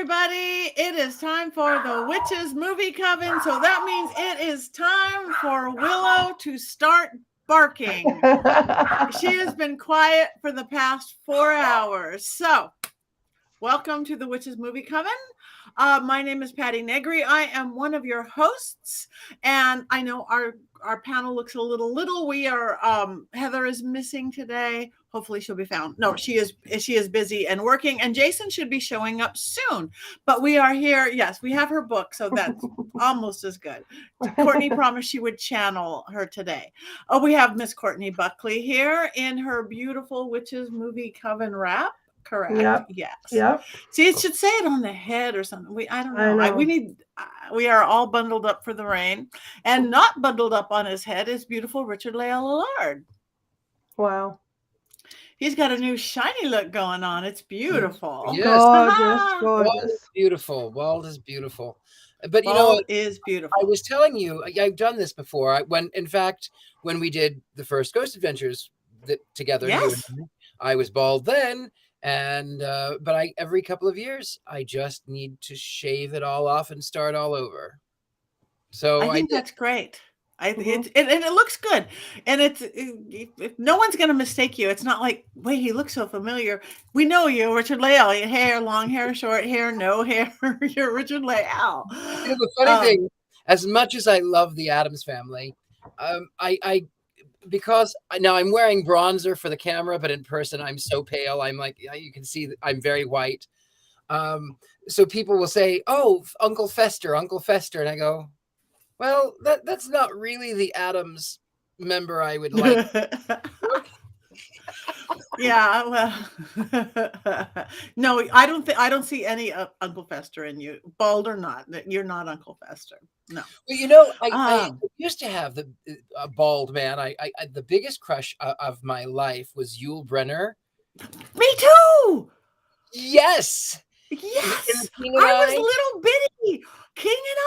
everybody. It is time for the Witches Movie Coven. So that means it is time for Willow to start barking. She has been quiet for the past 4 hours. So welcome to the Witches Movie Coven. My name is Patti Negri. I am one of your hosts, and I know our panel looks a little. We are Heather is missing today. Hopefully she'll be found. No, she is busy and working, and Jason should be showing up soon. But we are here. Yes, we have her book, so that's almost as good. Courtney promised she would channel her today. Oh, we have Miss Courtney Buckley here in her beautiful Witches Movie Coven wrap. Correct. Yep. Yes. Yep. See, it should say it on the head or something. I don't know. We are all bundled up for the rain, and not bundled up on his head is beautiful Richard-Lael Lillard. Wow. He's got a new shiny look going on. It's beautiful. Yes. Gorgeous. Wald is beautiful. Wald is beautiful. But you know what? Is beautiful. I was telling you, I've done this before. When we did the first Ghost Adventures together, yes. I was bald then. And but every couple of years I just need to shave it all off and start all over. So I think that's great. It looks good, and if no one's going to mistake you. It's not like, wait, he looks so familiar. We know you, Richard-Lael. Hair, long hair, short hair, no hair. You're Richard-Lael. The funny thing, as much as I love the Addams Family, because now I'm wearing bronzer for the camera, but in person I'm so pale. I'm like, you can see that I'm very white. So people will say, "Oh, Uncle Fester," and I go, "Well, that's not really the Addams member I would like." Yeah, well, no, I don't see any Uncle Fester in you, bald or not. You're not Uncle Fester. No. Well, I used to have a bald man. I the biggest crush of my life was Yul Brynner. Me too. Yes. Yes. I was little bitty King and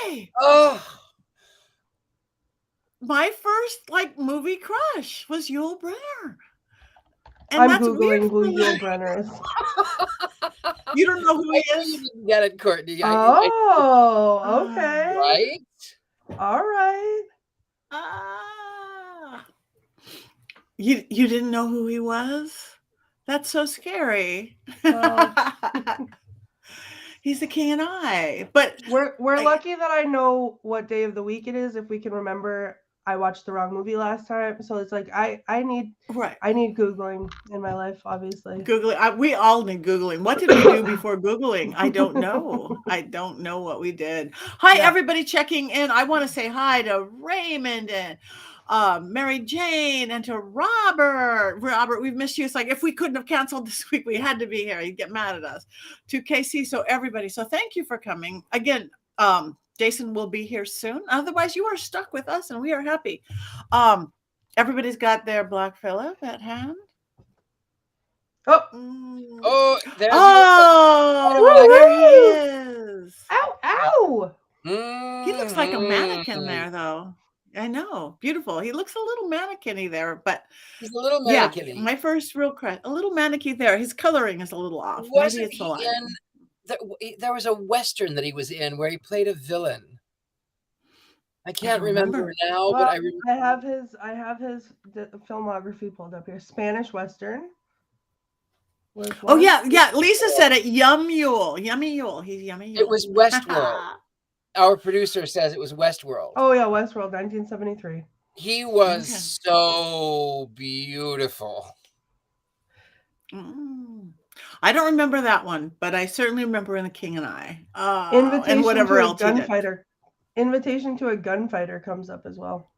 I. Oh. My first movie crush was Yul Brynner. And I'm Googling who Yul Brynner is. You don't know who he is? You didn't get it, Courtney. Okay. Right? All right. You didn't know who he was? That's so scary. He's the King and I. But we're lucky that I know what day of the week it is. If we can remember, I watched the wrong movie last time, so it's like I need Googling in my life, obviously. Googling. We all need Googling. What did we do before Googling? I don't know. I don't know what we did. Hi, everybody checking in. I want to say hi to Raymond and Mary Jane and to Robert. Robert, we've missed you. It's like if we couldn't have canceled this week, we had to be here. You'd get mad at us. To KC, so everybody. So thank you for coming again. Jason will be here soon. Otherwise, you are stuck with us, and we are happy. Everybody's got their Black Phillip at hand. There he is. Ow! He looks like a mannequin there, though. I know, beautiful. He looks a little mannequin-y there, but he's a little mannequin-y. Yeah, my first real crush, a little mannequin there. His coloring is a little off. Maybe it's the light. There was a Western that he was in where he played a villain. I can't remember now, but I remember. I have his filmography pulled up here. Spanish Western. Oh yeah. Lisa said it. Yummy Yule. He's Yummy Yule. It was Westworld. Our producer says it was Westworld. Oh yeah, Westworld, 1973. He was so beautiful. I don't remember that one, but I certainly remember in The King and I. Invitation and whatever to a else gunfighter. Invitation to a Gunfighter comes up as well.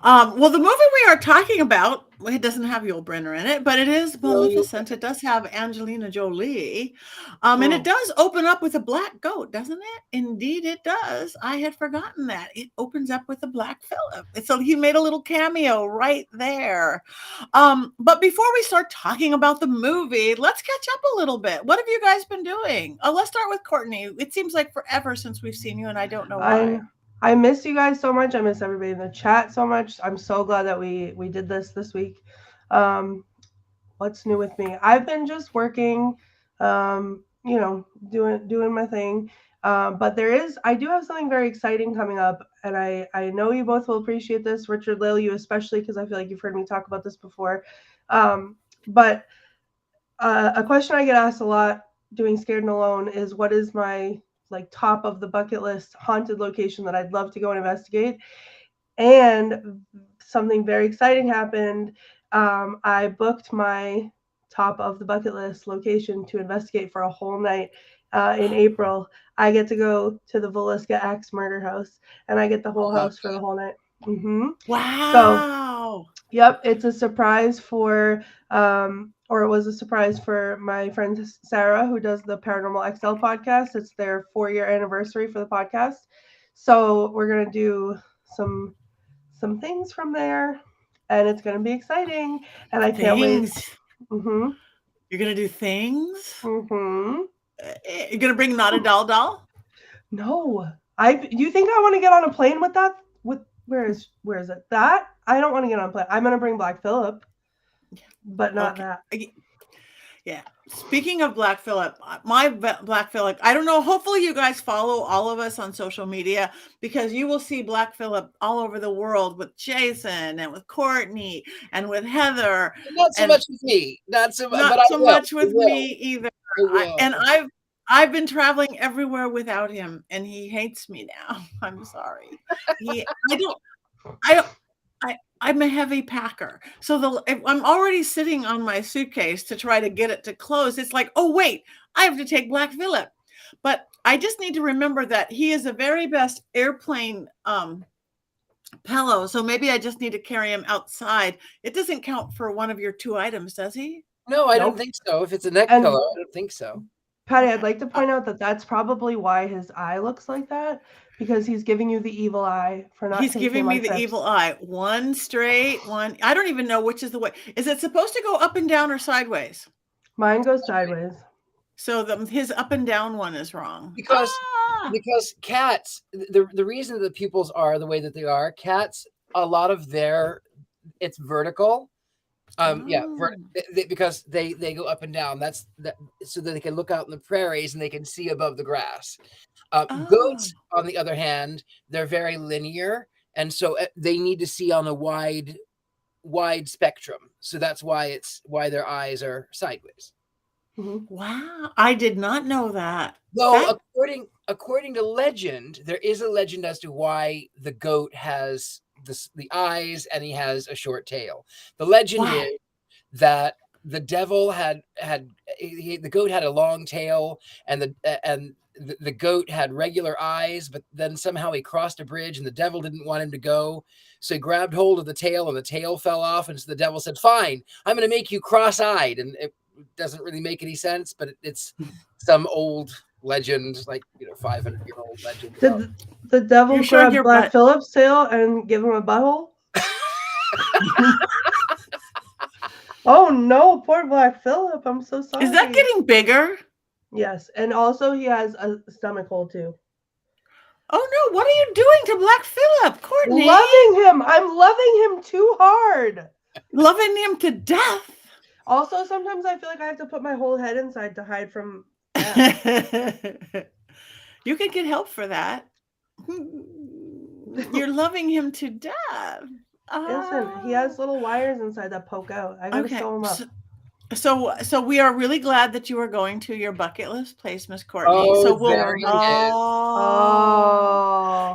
Well, the movie we are talking about, it doesn't have Yul Brynner in it, but it is Maleficent. It does have Angelina Jolie. And it does open up with a black goat, doesn't it? Indeed, it does. I had forgotten that. It opens up with a Black Phillip. So he made a little cameo right there. But before we start talking about the movie, let's catch up a little bit. What have you guys been doing? Let's start with Courtney. It seems like forever since we've seen you, and I don't know why. I miss you guys so much. I miss everybody in the chat so much. I'm so glad that we did this week. What's new with me? I've been just working You know, doing my thing. But I do have something very exciting coming up, and I know you both will appreciate this, Richard-Lael, you especially, because I feel like you've heard me talk about this before. But a question I get asked a lot doing Scared and Alone is, what is my like top of the bucket list haunted location that I'd love to go and investigate? And something very exciting happened. I booked my top of the bucket list location to investigate for a whole night in April. I get to go to the Villisca Axe Murder House, and I get the whole house for the whole night. Wow. So, yep, it's a surprise for, or it was a surprise for my friend Sarah, who does the Paranormal XL podcast. It's their 4-year anniversary for the podcast. So we're gonna do some things from there, and it's gonna be exciting. And I can't wait. You're gonna do things. You're gonna bring Not a Doll? No, you think I want to get on a plane with that? Where is it? That I don't want to get on a plane. I'm gonna bring Black Phillip, but not that. Yeah. Speaking of Black Phillip, my Black Phillip, I don't know. Hopefully you guys follow all of us on social media, because you will see Black Phillip all over the world with Jason and with Courtney and with Heather. Not so much with me. Not so much with me either. And I've been traveling everywhere without him, and he hates me now. I'm sorry. I'm a heavy packer. So I'm already sitting on my suitcase to try to get it to close. It's like, oh, wait, I have to take Black Phillip. But I just need to remember that he is the very best airplane pillow. So maybe I just need to carry him outside. It doesn't count for one of your 2 items, does he? No, I don't think so. If it's a neck pillow, I don't think so. Patti, I'd like to point out that that's probably why his eye looks like that, because he's giving you the evil eye for not. He's giving me the evil eye. One straight, one. I don't even know which is the way. Is it supposed to go up and down or sideways? Mine goes sideways. So his up and down one is wrong. Because cats, the reason the pupils are the way that they are, cats, a lot of it's vertical. Because they go up and down. That's so that they can look out in the prairies and they can see above the grass. Goats, on the other hand, they're very linear, and so they need to see on a wide spectrum. So that's why their eyes are sideways. Wow, I did not know that. Though according to legend, there is a legend as to why the goat has the eyes and he has a short tail. The legend is that the devil the goat had a long tail, and the goat had regular eyes, but then somehow he crossed a bridge and the devil didn't want him to go. So he grabbed hold of the tail and the tail fell off. And so the devil said, fine, I'm going to make you cross-eyed. And it doesn't really make any sense, but it's some old legend, like 500-year-old legend. Did the devil grab Black Phillip's tail and give him a butthole? Oh no, poor Black Phillip! I'm so sorry. Is that getting bigger? Yes, and also he has a stomach hole too. Oh no! What are you doing to Black Phillip, Courtney? Loving him. I'm loving him too hard. Loving him to death. Also, sometimes I feel like I have to put my whole head inside to hide from. You could get help for that. You're loving him to death. Listen, he has little wires inside that poke out. I gotta sew him up. So we are really glad that you are going to your bucket list place, Miss Courtney. Oh, so we'll.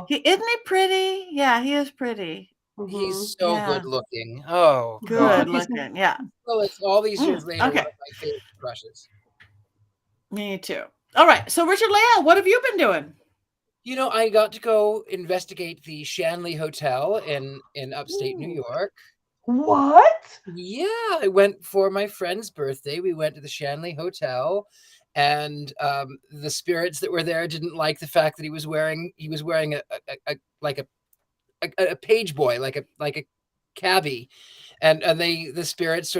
Isn't he pretty? Yeah, he is pretty. He's so good looking. Oh, good looking. Yeah. Well, it's all these years later. One of my favorite crushes. Me too. All right. So Richard-Lael, what have you been doing? I got to go investigate the Shanley Hotel in upstate New York. What? Yeah, I went for my friend's birthday. We went to the Shanley Hotel, and the spirits that were there didn't like the fact that he was wearing a page boy, like a cabbie, and the spirits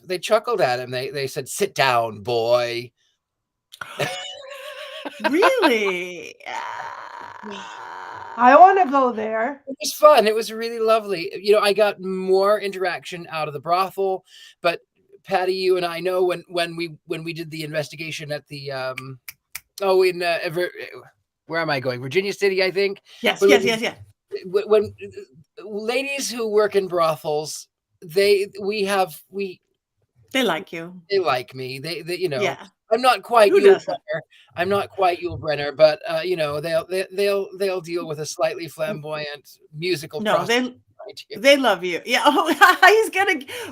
they chuckled at him. They said, "Sit down, boy." Really? I want to go there. It was fun. It was really lovely. I got more interaction out of the brothel, but Patti, you and I know when we did the investigation at the where am I going? Virginia City, I think. Yes. When ladies who work in brothels, they like you. They like me. They Yeah. I'm not quite Who Yul doesn't? Brynner. I'm not quite Yul Brynner, but they'll deal with a slightly flamboyant musical. No, they love you. Yeah. Oh,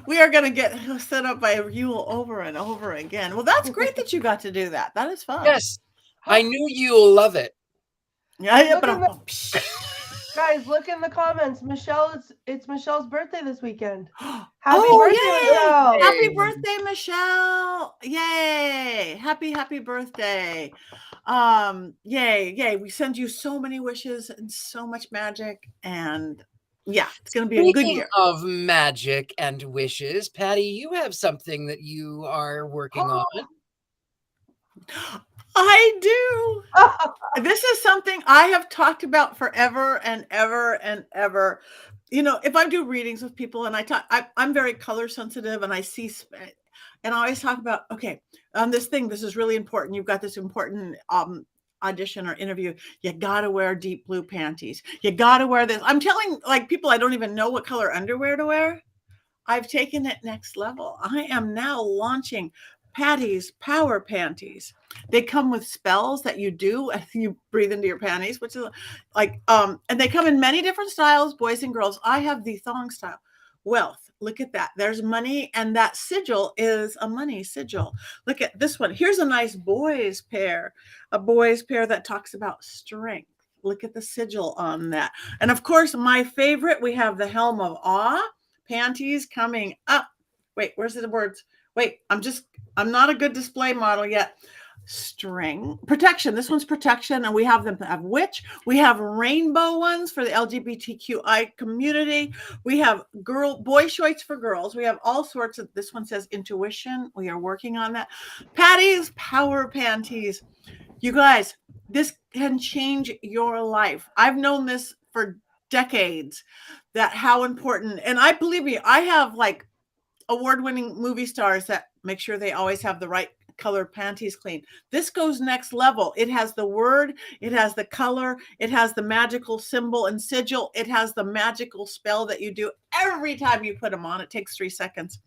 we are gonna get set up by Yul over and over again. Well, that's great that you got to do that. That is fun. Yes, I knew you'll love it. Yeah, Guys, look in the comments. Michelle, it's Michelle's birthday this weekend. Happy birthday, Michelle! Happy birthday, Michelle! Yay! Happy birthday! Yay! We send you so many wishes and so much magic, and yeah, it's gonna be a good year. Of magic and wishes, Patti, you have something that you are working on. I do. This is something I have talked about forever and ever and ever. If I do readings with people and I'm very color sensitive, and I see, and I always talk about, okay, this is really important. You've got this important audition or interview. You got to wear deep blue panties. You got to wear this. I'm telling people I don't even know what color underwear to wear. I've taken it next level. I am now launching Patti's Power Panties. They come with spells that you do and you breathe into your panties, which is and they come in many different styles, boys and girls. I have the thong style. Wealth. Look at that. There's money, and that sigil is a money sigil. Look at this one. Here's a nice boys pair, a boys pair that talks about strength. Look at the sigil on that. And of course, my favorite, we have the Helm of Awe panties coming up. Wait, where's the words? Wait, I'm not a good display model yet. String protection. This one's protection, and we have them have witch. We have rainbow ones for the LGBTQI community. We have boy shorts for girls. We have all sorts of. This one says intuition. We are working on that. Patti's Power Panties. You guys, this can change your life. I've known this for decades. That how important, and I believe me, I have award-winning movie stars that make sure they always have the right color panties clean. This goes next level. It has the word, it has the color, it has the magical symbol and sigil, it has the magical spell that you do every time you put them on. It takes 3 seconds.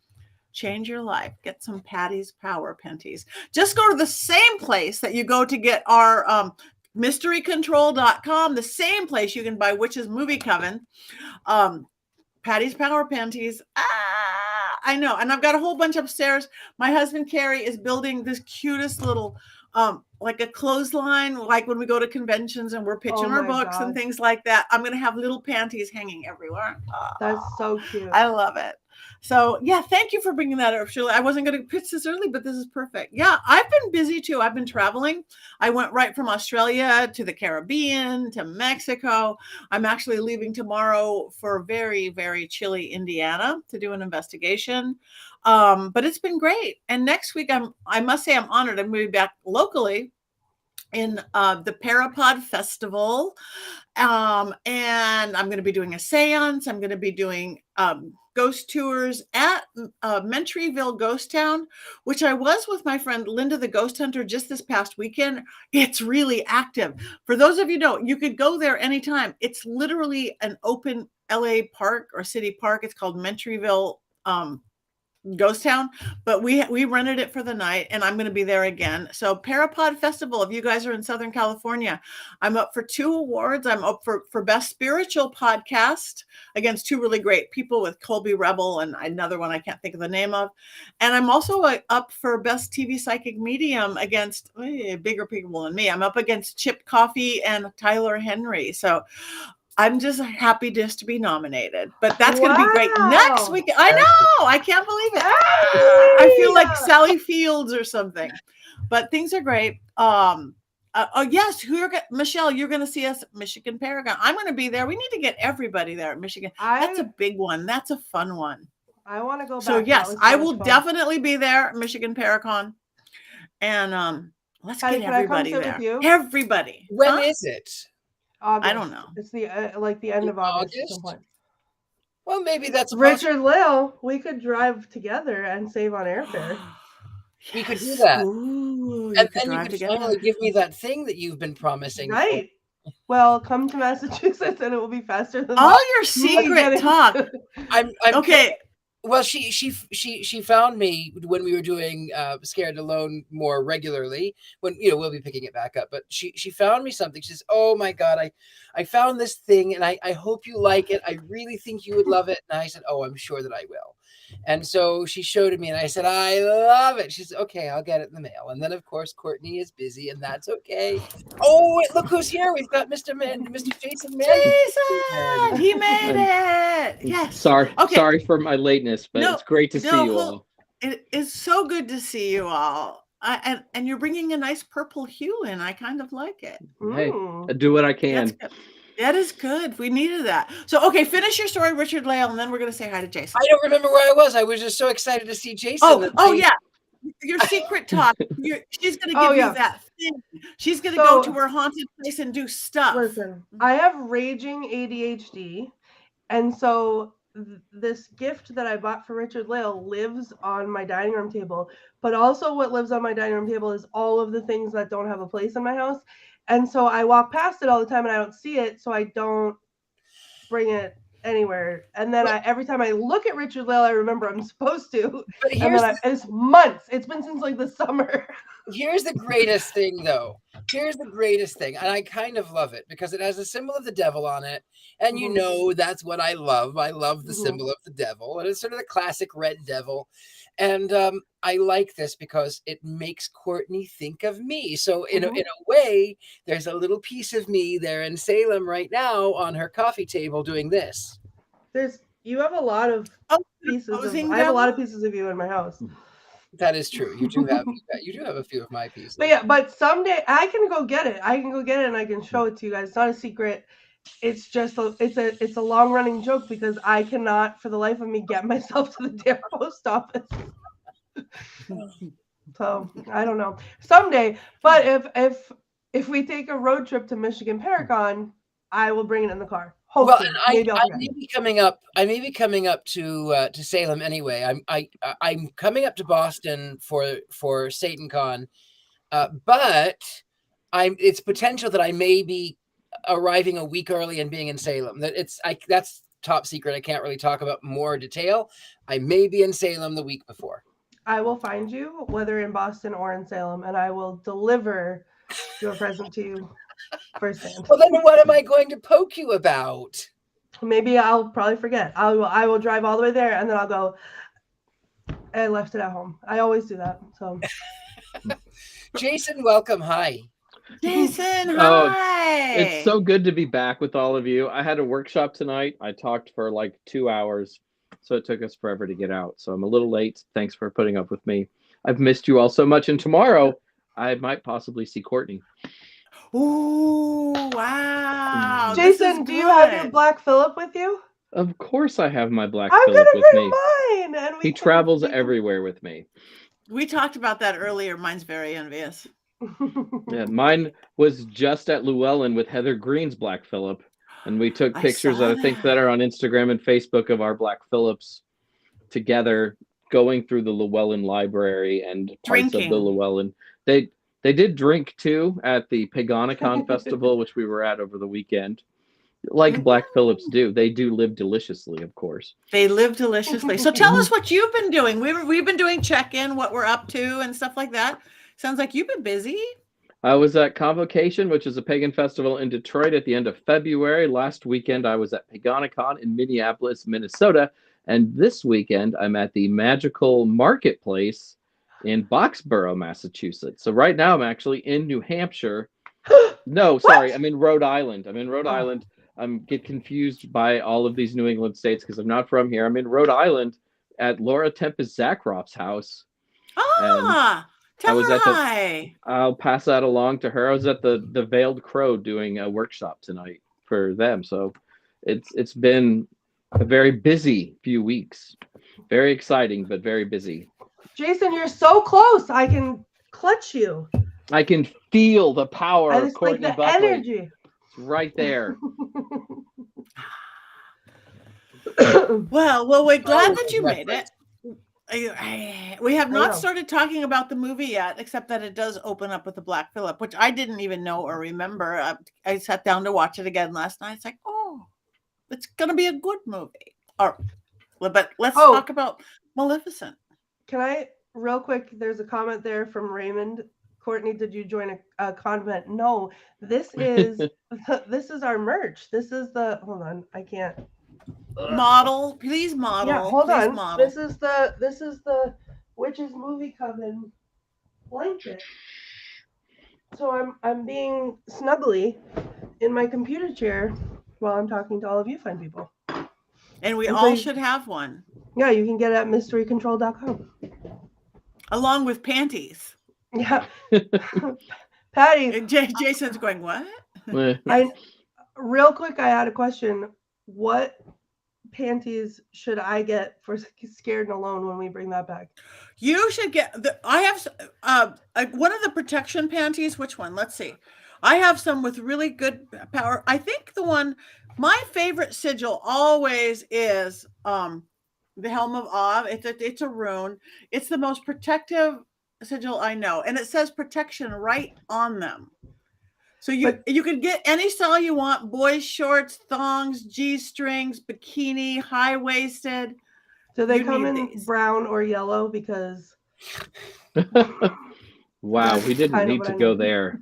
Change your life. Get some Patti's Power Panties. Just go to the same place that you go to get our mysterycontrol.com, the same place you can buy Witches Movie Coven. Patti's Power Panties. I know. And I've got a whole bunch upstairs. My husband, Carrie, is building this cutest little, like a clothesline, like when we go to conventions and we're pitching our books and things like that. I'm going to have little panties hanging everywhere. That's so cute. I love it. So yeah, thank you for bringing that up, Shirley. I wasn't going to pitch this early, but this is perfect. Yeah, I've been busy too. I've been traveling. I went right from Australia to the Caribbean to Mexico. I'm actually leaving tomorrow for very, very chilly Indiana to do an investigation. But it's been great. And next week, I must say I'm honored. I'm going to be back locally in the Parapod Festival. And I'm going to be doing a seance. I'm going to be doing ghost tours at Mentryville Ghost Town, which I was with my friend Linda the Ghost Hunter just this past weekend. It's really active. For those of you who don't, you could go there anytime. It's literally an open LA park or city park. It's called Mentryville Ghost Town, but we rented it for the night, and I'm going to be there again. So Parapod Festival, if you guys are in Southern California, I'm up for 2 awards. I'm up for Best Spiritual Podcast against 2 really great people with Colby Rebel and another one I can't think of the name of. And I'm also up for Best TV Psychic Medium against bigger people than me. I'm up against Chip Coffey and Tyler Henry. So I'm just happy just to be nominated, but that's going to be great next week. I know. I can't believe it. I feel like Sally Fields or something, but things are great. Yes. Michelle, you're going to see us at Michigan Paragon. I'm going to be there. We need to get everybody there at Michigan. That's a big one. That's a fun one. I want to go back. So yes, I will definitely be there at Michigan Paragon. And let's get everybody there. Everybody. When is it? August. I don't know. It's the the end of August. Well, maybe that's a Richard-Lael, we could drive together and save on airfare. We could do that. Ooh, And could then you drive could together. finally give me that thing that you've been promising. Right. Well, come to Massachusetts and it will be faster than All your me secret getting talk. to- I'm Okay. Well, she found me when we were doing Scared Alone more regularly. When we'll be picking it back up, but she found me something. She says, "Oh my God, I found this thing, and I hope you like it. I really think you would love it." And I said, "Oh, I'm sure that I will." And so she showed it me, and I said, "I love it." She said, "Okay, I'll get it in the mail." And then of course Courtney is busy, and that's okay. Oh, look who's here! We've got Mr. Jason Mann. Jason, he made it. Yes. Sorry Okay. for my lateness, but it's great to see you all. It is so good to see you all. And you're bringing a nice purple hue in. I kind of like it. Hey, I do what I can. That is good. We needed that. So, okay, finish your story, Richard-Lael, and then we're going to say hi to Jason. I don't remember where I was. I was just so excited to see Jason. Yeah. Your secret talk. She's going to give you that thing. She's going to go to her haunted place and do stuff. Listen, I have raging ADHD. And so this gift that I bought for Richard-Lael lives on my dining room table. But also what lives on my dining room table is all of the things that don't have a place in my house. And so I walk past it all the time and I don't see it. So I don't bring it anywhere. And then every time I look at Richard-Lael, I remember I'm supposed to. But it's months. It's been since like the summer. Here's the greatest thing, though. Here's the greatest thing. And I kind of love it because it has a symbol of the devil on it. And that's what I love. I love the symbol of the devil. And it's sort of the classic red devil. And I like this because it makes Courtney think of me. So in a way, there's a little piece of me there in Salem right now on her coffee table doing this. You have a lot of pieces. I have a lot of pieces of you in my house. That is true. You do have a few of my pieces. But someday I can go get it. I can go get it and I can show it to you guys. It's not a secret. It's just it's a long running joke because I cannot for the life of me get myself to the damn post office. So I don't know. Someday, but if we take a road trip to Michigan Paragon, I will bring it in the car. Hopefully. Well, I may be coming up. I may be coming up to Salem anyway. I'm coming up to Boston for SatanCon, but it's potential that I may be arriving a week early and being in Salem. That's top secret. I can't really talk about more detail. I may be in Salem the week before. I will find you, whether in Boston or in Salem, and I will deliver your present to you firsthand. Well, then what am I going to poke you about? Maybe I'll probably forget. I will drive all the way there, and then I'll go, I left it at home. I always do that. So, Jason, welcome. Hi. Jason, hi. It's so good to be back with all of you. I had a workshop tonight. I talked for like 2 hours, so it took us forever to get out. So I'm a little late. Thanks for putting up with me. I've missed you all so much, and tomorrow I might possibly see Courtney. Oh, wow. Jason, do you have your Black Phillip with you? Of course I have my Black I'm Phillip gonna with bring me. Mine, and He travels everywhere with me. We talked about that earlier. Mine's very envious. Yeah, mine was just at Llewellyn with Heather Greene's Black Phillip. And we took pictures that I think that are on Instagram and Facebook of our Black Phillips together going through the Llewellyn Library and parts of the Llewellyn. They did drink too at the Pagonicon Festival, which we were at over the weekend. Like Black Phillips do. They do live deliciously, of course. They live deliciously. So tell us what you've been doing. We've been doing check-in, what we're up to and stuff like that. Sounds like you've been busy. I was at Convocation, which is a pagan festival in Detroit at the end of February. Last weekend, I was at Pagonicon in Minneapolis, Minnesota. And this weekend, I'm at the Magical Marketplace in Boxborough, Massachusetts. So right now, I'm actually in New Hampshire. No, sorry, I'm in Rhode Island. Island. I'm get confused by all of these New England states because I'm not from here. I'm in Rhode Island at Laura Tempest Zakroff's house. Tell her hi. I'll pass that along to her. I was at the Veiled Crow doing a workshop tonight for them. So it's been a very busy few weeks. Very exciting, but very busy. Jason, you're so close. I can clutch you. I can feel the power of Courtney Buckley. Energy. It's right there. Well, we're glad Oh, that you made it. We have know. not started talking about the movie yet, except that it does open up with the Black Phillip, which I didn't even know or remember. I sat down to watch it again last night. It's like, oh, it's going to be a good movie. All right. But let's talk about Maleficent. Can I, real quick, there's a comment there from Raymond. Courtney, did you join a convent? No, this is our merch. This is the, hold on, I can't. Model, please model. Yeah, hold please on. Model. This is the Witches Movie Coven blanket. So I'm being snuggly in my computer chair while I'm talking to all of you fine people. And we all should have one. Yeah, you can get it at mysterycontrol.com. Along with panties. Yeah. Patti. Jason's going, what? Real quick, I had a question. What panties should I get for Scared and Alone when we bring that back? You should get I have one of the protection panties. Which one? Let's see. I have some with really good power. I think my favorite sigil always is the Helm of Awe. It's a rune. It's the most protective sigil I know, and it says protection right on them. So you can get any style you want: boys shorts, thongs, G-strings, bikini, high-waisted. Do they come in brown or yellow? Because wow, we didn't need to go there.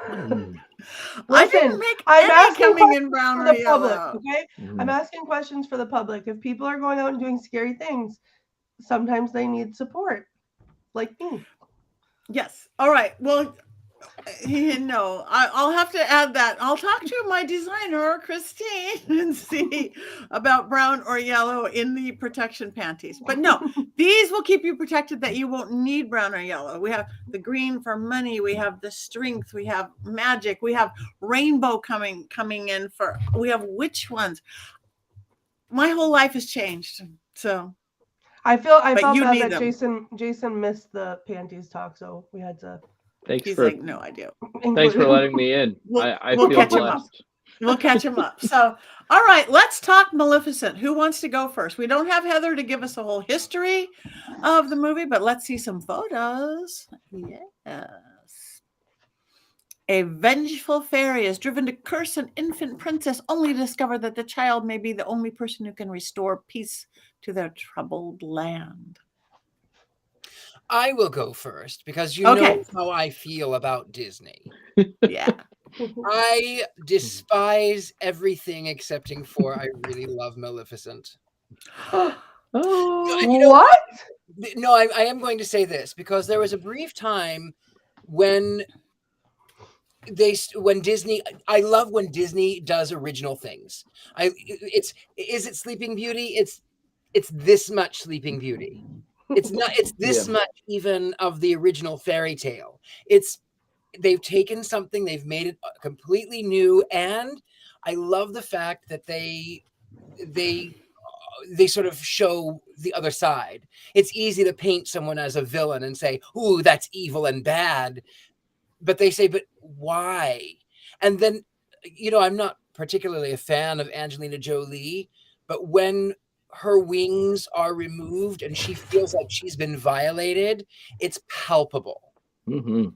I didn't make any coming in brown or yellow. Public, okay? I'm asking questions for the public. If people are going out and doing scary things, sometimes they need support, like me. Yes. All right. Well, no, I'll have to add that. I'll talk to my designer, Christine, and see about brown or yellow in the protection panties. But no, these will keep you protected, that you won't need brown or yellow. We have the green for money. We have the strength. We have magic. We have rainbow coming in for, we have witch ones. My whole life has changed. So I felt bad that Jason missed the panties talk, so we had to. He's like, no idea. Thanks for letting me in. I feel blessed. We'll catch him up. So, all right, let's talk Maleficent. Who wants to go first? We don't have Heather to give us a whole history of the movie, but let's see some photos. Yes. A vengeful fairy is driven to curse an infant princess, only to discover that the child may be the only person who can restore peace to their troubled land. I will go first because you know how I feel about Disney. Yeah. I despise everything excepting for I really love Maleficent. What? No, I am going to say this because there was a brief time when Disney, I love when Disney does original things. Is it Sleeping Beauty? It's this much Sleeping Beauty. It's this much even of the original fairy tale. They've taken something, they've made it completely new, and I love the fact that they sort of show the other side. It's easy to paint someone as a villain and say, "Ooh, that's evil and bad," but they say, "But why?" And then, I'm not particularly a fan of Angelina Jolie, but when her wings are removed and she feels like she's been violated, it's palpable. Mm-hmm.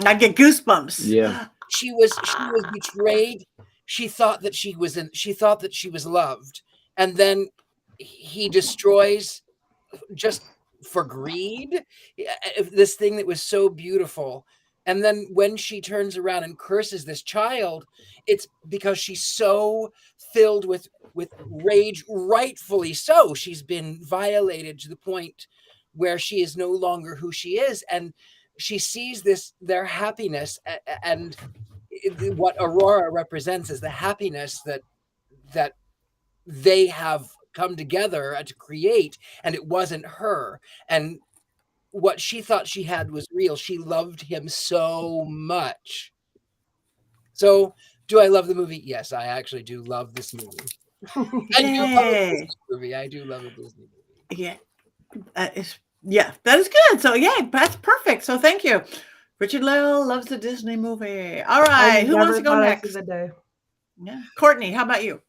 I get goosebumps. Yeah. She was betrayed. She thought that she was loved, and then he destroys just for greed this thing that was so beautiful. And then when she turns around and curses this child, it's because she's so filled with rage, rightfully so. She's been violated to the point where she is no longer who she is. And she sees their happiness, and what Aurora represents is the happiness that they have come together to create, and it wasn't her. And what she thought she had was real. She loved him so much. So, do I love the movie? Yes, I actually do love this movie. I do love a Disney movie. I do love a Disney movie. Yeah, that is good. So that's perfect. So thank you. Richard-Lael loves the Disney movie. All right, who wants to go next? Yeah. Courtney, how about you?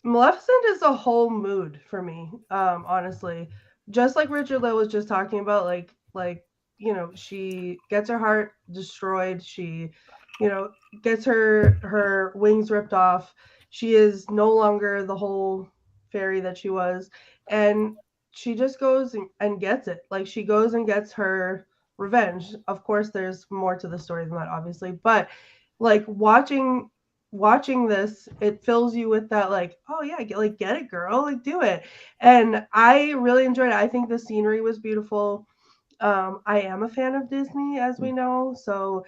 Maleficent is a whole mood for me, honestly. Just like Richard-Lael was just talking about, like she gets her heart destroyed. She, gets her wings ripped off. She is no longer the whole fairy that she was, and she just goes and gets it. Like she goes and gets her revenge. Of course, there's more to the story than that, obviously, but like watching this, it fills you with that, like, oh yeah, get it, girl, like do it. And I really enjoyed it. I think the scenery was beautiful. I am a fan of Disney, as we know, so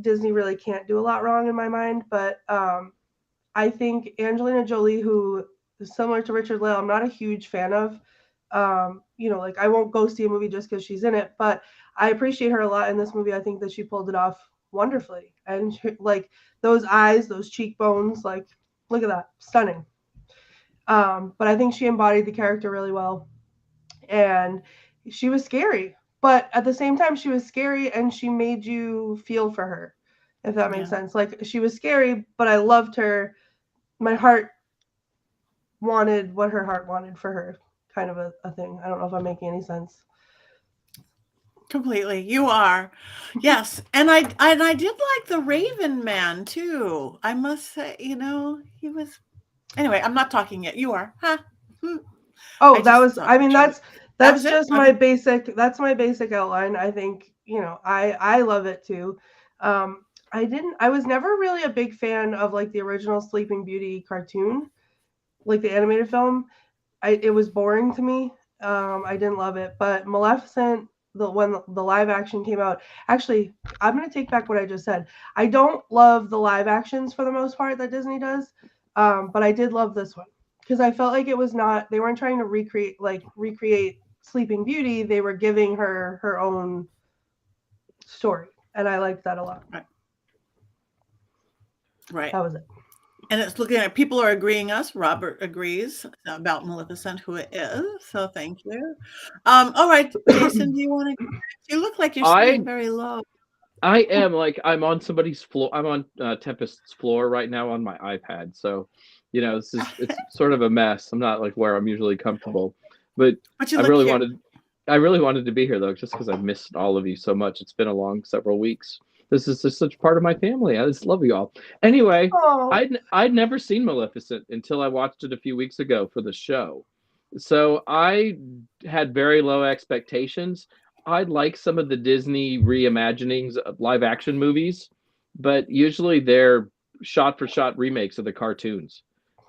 Disney really can't do a lot wrong in my mind. But I think Angelina Jolie, who is similar to Richard-Lael, I'm not a huge fan of. Like I won't go see a movie just because she's in it, but I appreciate her a lot in this movie. I think that she pulled it off wonderfully, and like those eyes, those cheekbones, like look at that, stunning. But I think she embodied the character really well, and she was scary, but at the same time, she was scary, and she made you feel for her, if that makes sense. Like she was scary, but I loved her. My heart wanted what her heart wanted for her, kind of a thing. I don't know if I'm making any sense. Completely. You are. Yes. And I did like the Raven Man too. I must say, he was, anyway, I'm not talking yet. You are. Huh? Oh, that's just my basic. that's my basic outline. I think, I love it too. I was never really a big fan of like the original Sleeping Beauty cartoon, like the animated film. It was boring to me. I didn't love it, but Maleficent, when the live action came out, actually, I'm going to take back what I just said. I don't love the live actions for the most part that Disney does, but I did love this one because I felt like they weren't trying to recreate Sleeping Beauty. They were giving her her own story, and I liked that a lot. Right. That was it. And it's looking at, people are agreeing us. Robert agrees about Maleficent, who it is. So thank you. All right, Jason, do you want to? You look like you're sitting very low. I am, like, I'm on somebody's floor. I'm on Tempest's floor right now on my iPad. So, it's sort of a mess. I'm not like where I'm usually comfortable, but I really wanted to be here though, just because I've missed all of you so much. It's been a long several weeks. This is just such part of my family. I just love you all. Anyway, I'd never seen Maleficent until I watched it a few weeks ago for the show. So I had very low expectations. I like some of the Disney reimaginings of live action movies, but usually they're shot for shot remakes of the cartoons.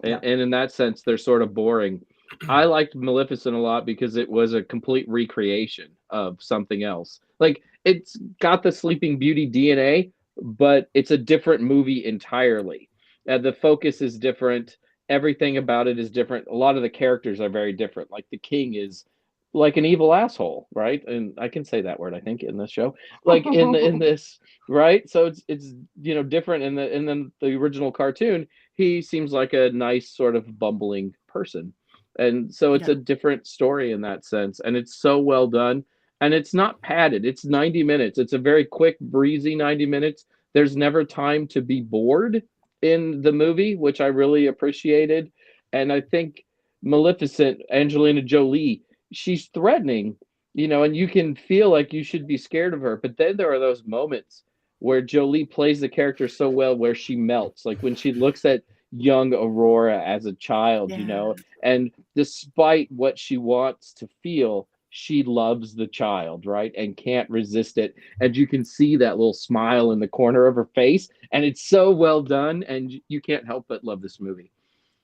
And in that sense, they're sort of boring. I liked Maleficent a lot because it was a complete recreation of something else. Like, it's got the Sleeping Beauty DNA, but it's a different movie entirely. The focus is different. Everything about it is different. A lot of the characters are very different. Like the king is like an evil asshole, right? And I can say that word, I think, in this show. Like in this, right? So it's different in the original cartoon. He seems like a nice sort of bumbling person. And so it's a different story in that sense. And it's so well done. And it's not padded. It's 90 minutes. It's a very quick, breezy 90 minutes. There's never time to be bored in the movie, which I really appreciated. And I think Maleficent, Angelina Jolie, she's threatening, and you can feel like you should be scared of her. But then there are those moments where Jolie plays the character so well where she melts. Like when she looks at young Aurora as a child, and despite what she wants to feel, she loves the child, right? And can't resist it. And you can see that little smile in the corner of her face. And it's so well done. And you can't help but love this movie.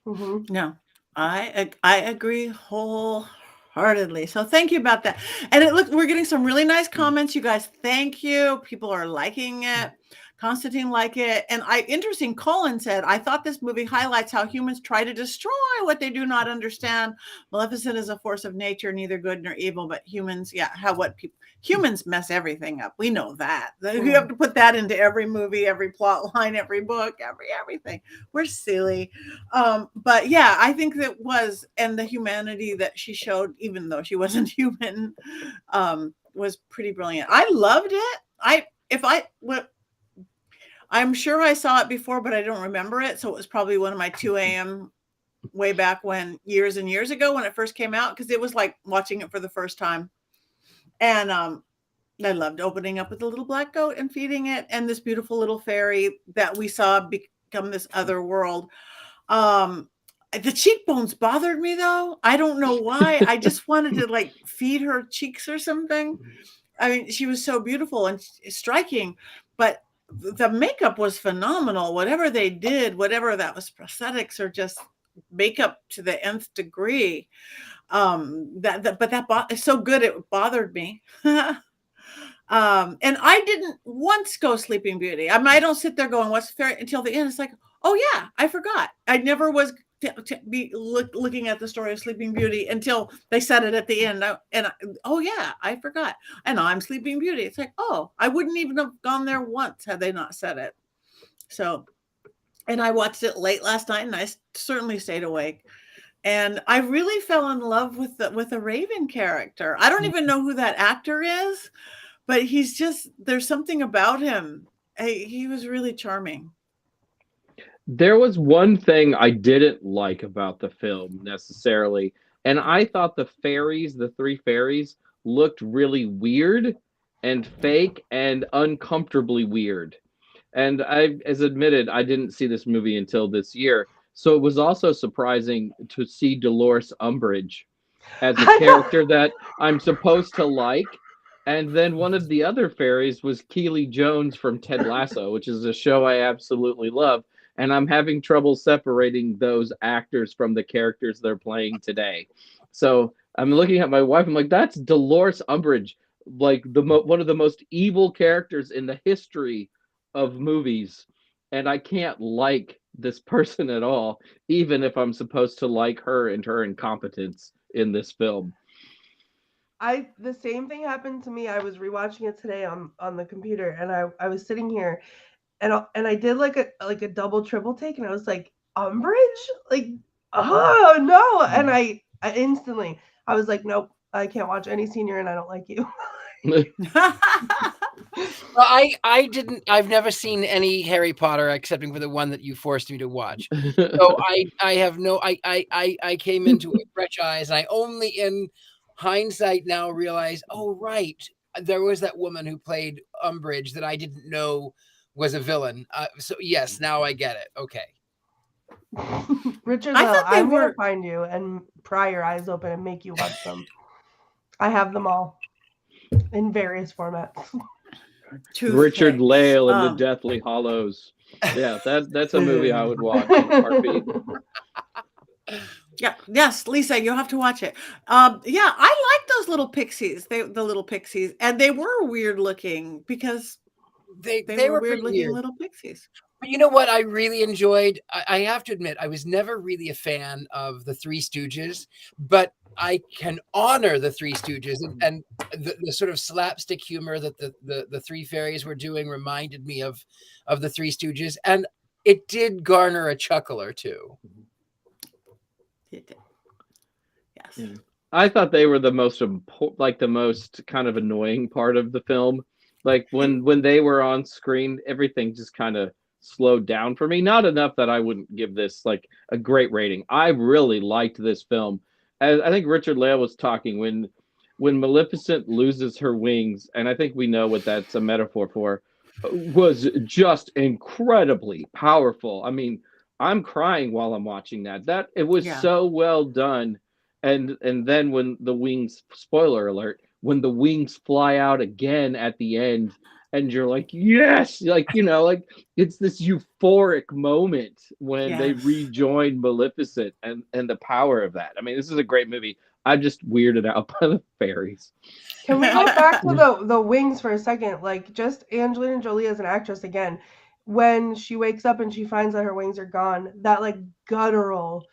Mm-hmm. No, I agree wholeheartedly. So thank you about that. And we're getting some really nice comments. You guys, thank you. People are liking it. Constantine liked it. And interesting, Cohen said, I thought this movie highlights how humans try to destroy what they do not understand. Maleficent is a force of nature, neither good nor evil, but humans, humans mess everything up. We know that. You have to put that into every movie, every plot line, every book, everything. We're silly. But yeah, I think that was, and the humanity that she showed, even though she wasn't human, was pretty brilliant. I loved it. I'm sure I saw it before, but I don't remember it. So it was probably one of my 2 a.m. way back when, years and years ago when it first came out, because it was like watching it for the first time. And I loved opening up with a little black goat and feeding it, and this beautiful little fairy that we saw become this other world. The cheekbones bothered me though. I don't know why. I just wanted to like feed her cheeks or something. I mean, she was so beautiful and striking, but the makeup was phenomenal. Whatever they did, whatever that was, prosthetics or just makeup to the nth degree. It's so good it bothered me. And I didn't once go Sleeping Beauty. I mean, I don't sit there going, "What's fair?" until the end. It's like, oh yeah, I forgot. I never was looking at the story of Sleeping Beauty until they said it at the end. Oh yeah, I forgot. And I'm Sleeping Beauty. It's like, oh, I wouldn't even have gone there once had they not said it. So, and I watched it late last night, and I certainly stayed awake. And I really fell in love with the Raven character. I don't even know who that actor is, but there's something about him. He was really charming. There was one thing I didn't like about the film necessarily, and I thought the three fairies, looked really weird and fake and uncomfortably weird. And as admitted, I didn't see this movie until this year. So it was also surprising to see Dolores Umbridge as a character that I'm supposed to like. And then one of the other fairies was Keely Jones from Ted Lasso, which is a show I absolutely love. And I'm having trouble separating those actors from the characters they're playing today. So I'm looking at my wife. I'm like, that's Dolores Umbridge, like one of the most evil characters in the history of movies. And I can't like this person at all, even if I'm supposed to like her and her incompetence in this film. The same thing happened to me. I was rewatching it today on the computer, and I was sitting here, and I did like a double triple take, and I was like, Umbridge, like, oh no, and I instantly I was like, nope, I can't watch any senior, and I don't like you. Well, I've never seen any Harry Potter excepting for the one that you forced me to watch. So I came into it fresh eyes, and I only in hindsight now realize, oh right, there was that woman who played Umbridge that I didn't know was a villain. So yes, now I get it. Okay. Richard-Lael, I'm going to find you and pry your eyes open and make you watch them. I have them all in various formats. Richard-Lael and the Deathly Hallows. Yeah, that's a movie I would watch in a heartbeat. Yeah, yes, Lisa, you'll have to watch it. Yeah, I like those little pixies. The little pixies, and they were weird looking because they were weird looking little pixies. But you know what I really enjoyed? I have to admit, I was never really a fan of the Three Stooges, but I can honor the Three Stooges, and the sort of slapstick humor that the three fairies were doing reminded me of the Three Stooges, and it did garner a chuckle or two. It did. Yes. Yeah. I thought they were the most kind of annoying part of the film. Like when they were on screen, everything just kind of slowed down for me. Not enough that I wouldn't give this like a great rating. I really liked this film. As I think Richard-Lael was talking when Maleficent loses her wings, and I think we know what that's a metaphor for, was just incredibly powerful. I mean, I'm crying while I'm watching that. It was so well done. And then when the wings, spoiler alert, when the wings fly out again at the end, and you're like, yes, like, like it's this euphoric moment when they rejoin Maleficent and the power of that. I mean, this is a great movie. I'm just weirded out by the fairies. Can we go back to the wings for a second? Like, just Angelina Jolie as an actress again. When she wakes up and she finds that her wings are gone, that like guttural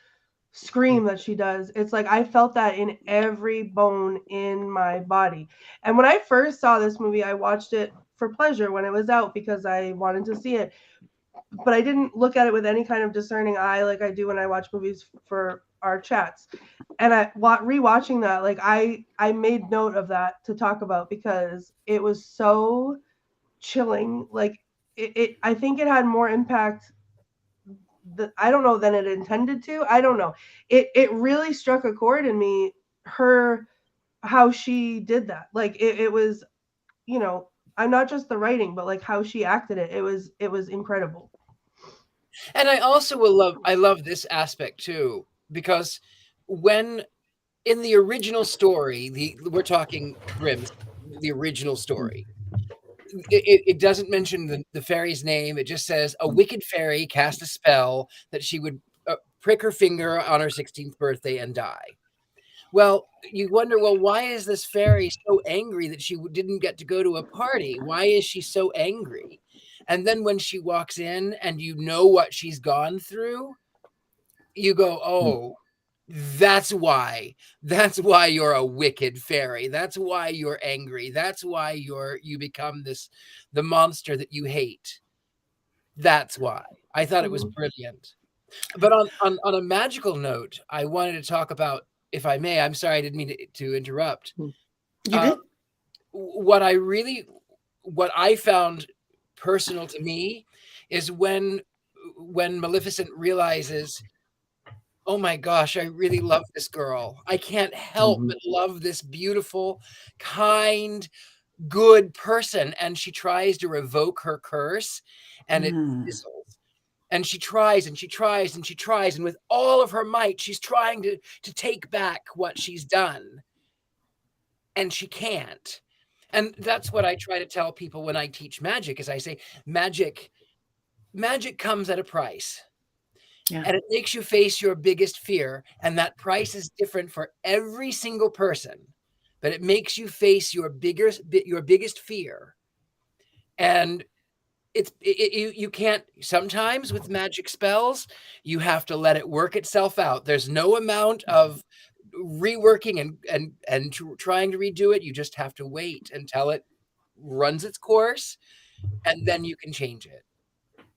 scream that she does, it's like I felt that in every bone in my body. And when I first saw this movie, I watched it for pleasure when it was out because I wanted to see it, but I didn't look at it with any kind of discerning eye like I do when I watch movies for our chats. And rewatching that, like I made note of that to talk about because it was so chilling. Like I think it had more impact I don't know that it intended to. I don't know. It really struck a chord in me, how she did that. Like it was, I'm not just the writing, but like how she acted it. It was incredible. And I love this aspect too, because when in the original story, we're talking Grimm's, the original story, it doesn't mention the fairy's name. It just says a wicked fairy cast a spell that she would prick her finger on her 16th birthday and die. Well, you wonder, well, why is this fairy so angry that she didn't get to go to a party? Why is she so angry? And then when she walks in and you know what she's gone through, you go, oh, that's why you're a wicked fairy. That's why you're angry. That's why you become the monster that you hate. That's why. I thought it was brilliant. But on a magical note, I wanted to talk about, if I may, I'm sorry, I didn't mean to interrupt. You did? What I found personal to me is when Maleficent realizes, oh my gosh, I really love this girl. I can't help but love this beautiful, kind, good person. And she tries to revoke her curse, and it fizzles. And she tries and she tries and she tries. And with all of her might, she's trying to take back what she's done. And she can't. And that's what I try to tell people when I teach magic, is I say, magic comes at a price. Yeah. And it makes you face your biggest fear. And that price is different for every single person. But it makes you face your biggest fear. And you can't, sometimes with magic spells, you have to let it work itself out. There's no amount of reworking and trying to redo it. You just have to wait until it runs its course, and then you can change it.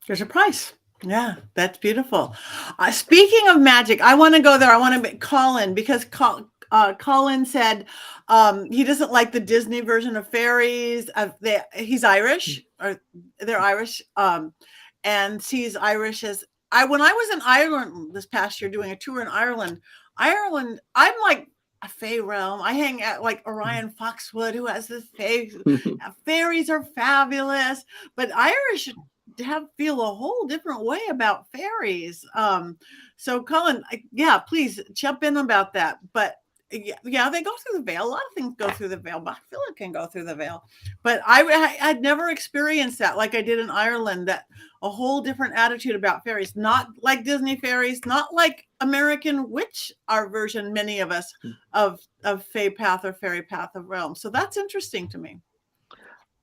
There's a price. Yeah, that's beautiful. Speaking of magic, I want to go there. I want to Colin, because Colin said he doesn't like the Disney version of fairies. He's Irish, or they're Irish, and sees Irish as when I was in Ireland this past year doing a tour in Ireland, I'm like a fae realm. I hang out like Orion Foxwood, who has this fae. Fairies are fabulous, but Irish feel a whole different way about fairies. So Colin, please jump in about that. But yeah, they go through the veil. A lot of things go through the veil. Bach-Philip can go through the veil. But I'd never experienced that like I did in Ireland, that a whole different attitude about fairies. Not like Disney fairies, not like American Witch, our version, many of us, of Fae Path or Fairy Path of Realm. So that's interesting to me.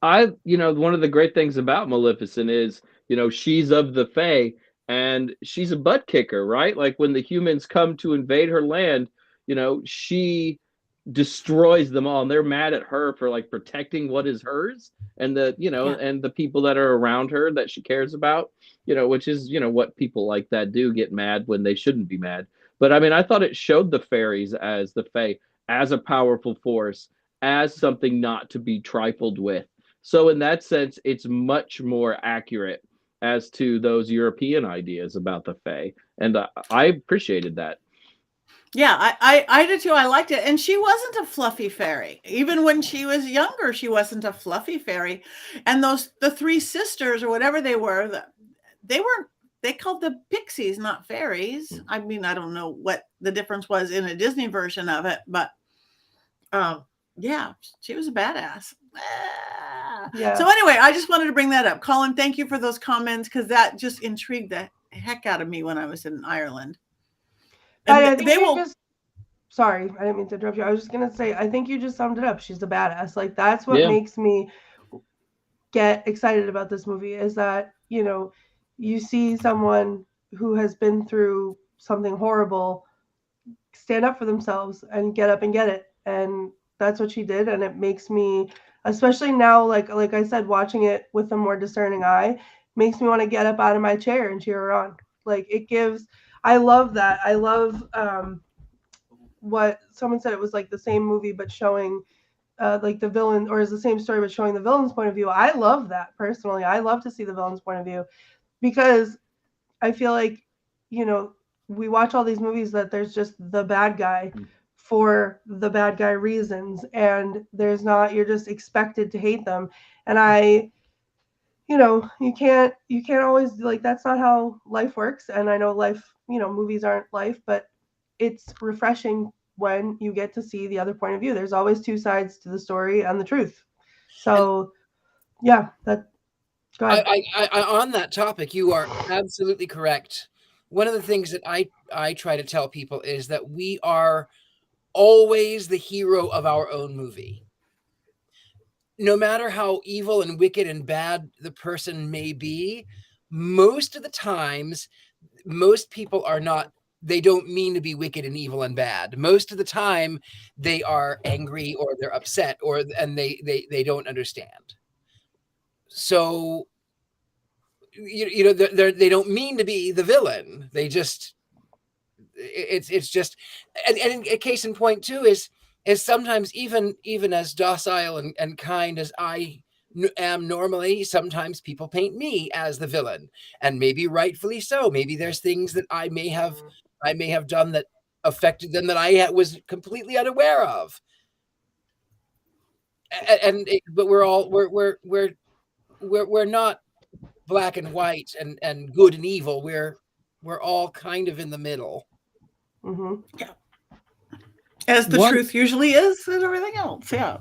One of the great things about Maleficent is, she's of the Fae and she's a butt kicker, right? Like when the humans come to invade her land, she destroys them all, and they're mad at her for like protecting what is hers, and and the people that are around her that she cares about, which is, what people like that do, get mad when they shouldn't be mad. But I mean, I thought it showed the fairies as the Fae, as a powerful force, as something not to be trifled with. So in that sense, it's much more accurate as to those European ideas about the Fae. And I appreciaed that. Yeah, I did too. I liked it. And she wasn't a fluffy fairy. Even when she was younger, she wasn't a fluffy fairy. And the three sisters, or whatever they were, they called them pixies, not fairies. I mean, I don't know what the difference was in a Disney version of it, but she was a badass. Yeah. So anyway, I just wanted to bring that up. Colin, thank you for those comments, because that just intrigued the heck out of me when I was in Ireland. Sorry, I didn't mean to interrupt you. I was just going to say, I think you just summed it up. She's a badass. Like, that's what makes me get excited about this movie, is that, you see someone who has been through something horrible stand up for themselves and get up and get it. And that's what she did. And it makes me, especially now, like I said, watching it with a more discerning eye, makes me want to get up out of my chair and cheer her on. Like, it gives... I love that. I love what someone said, it was like the same movie, but showing like the villain, or is the same story, but showing the villain's point of view. I love that personally. I love to see the villain's point of view, because I feel like you know, we watch all these movies that there's just the bad guy for the bad guy reasons, and there's not, you're just expected to hate them. And you know, you can't always, like, that's not how life works. And I know life, you know, movies aren't life, but it's refreshing when you get to see the other point of view. There's always two sides to the story and the truth. So yeah, that, go ahead. I on that topic, you are absolutely correct. One of the things that I try to tell people is that we are always the hero of our own movie. No matter how evil and wicked and bad the person may be, most of the times, most people are not, they don't mean to be wicked and evil and bad. Most of the time, they are angry or they're upset and they don't understand. So, you know, they don't mean to be the villain. They just, it's just, and a case in point too is sometimes even as docile and kind as I am normally, sometimes people paint me as the villain, and maybe rightfully so. Maybe there's things that I may have done that affected them that I was completely unaware of. But we're not black and white and good and evil. We're all kind of in the middle. Mm-hmm. Yeah. As the truth usually is and everything else. Yeah.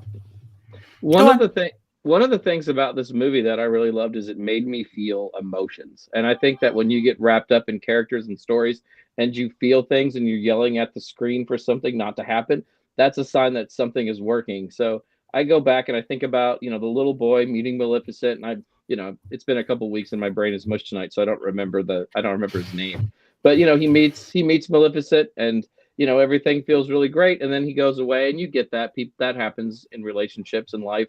One of the things about this movie that I really loved is it made me feel emotions. And I think that when you get wrapped up in characters and stories and you feel things and you're yelling at the screen for something not to happen, that's a sign that something is working. So I go back and I think about, you know, the little boy meeting Maleficent, and you know, it's been a couple weeks and my brain is mush tonight, so I don't remember his name. But you know, he meets Maleficent, and you know, everything feels really great, and then he goes away, and you get that that happens in relationships and life.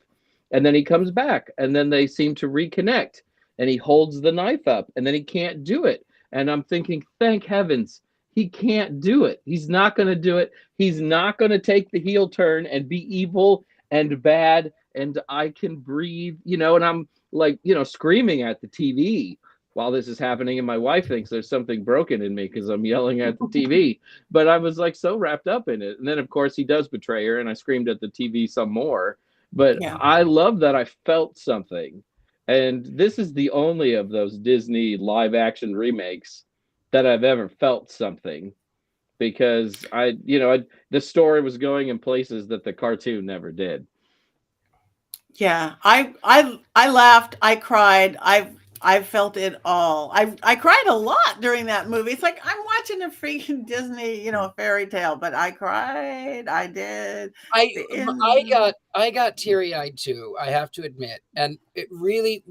And then he comes back, and then they seem to reconnect, and he holds the knife up, and then he can't do it. And I'm thinking, thank heavens, he can't do it. He's not going to do it. He's not going to take the heel turn and be evil and bad, and I can breathe, you know. And I'm like, you know, screaming at the TV while this is happening, and my wife thinks there's something broken in me because I'm yelling at the TV. But I was like so wrapped up in it. And then of course he does betray her, and I screamed at the TV some more. But yeah. I love that I felt something. And this is the only of those Disney live action remakes that I've ever felt something, because the story was going in places that the cartoon never did. Yeah, I laughed, I cried, I felt it all. I cried a lot during that movie. It's like I'm watching a freaking Disney, you know, fairy tale, but I cried. I did. I got teary-eyed too, I have to admit. And it really,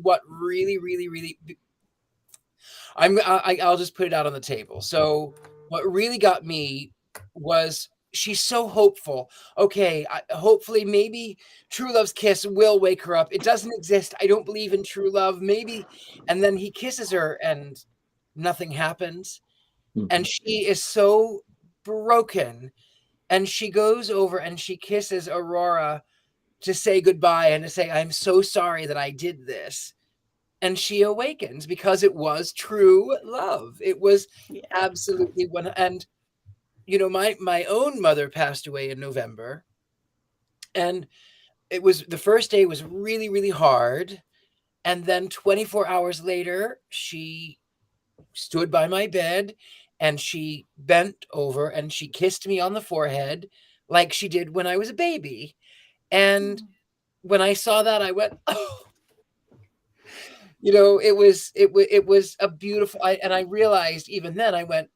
I'll just put it out on the table. So what really got me was she's so hopeful. Okay, hopefully maybe true love's kiss will wake her up. It doesn't exist. I don't believe in true love. Maybe. And then he kisses her and nothing happens. Mm-hmm. And she is so broken. And she goes over and she kisses Aurora to say goodbye and to say, I'm so sorry that I did this. And she awakens because it was true love. It was absolutely one. And you know, my own mother passed away in November, and it was, the first day was really, really hard. And then 24 hours later, she stood by my bed and she bent over and she kissed me on the forehead like she did when I was a baby. And when I saw that, I went, oh, you know, it was a beautiful, and I realized even then, I went,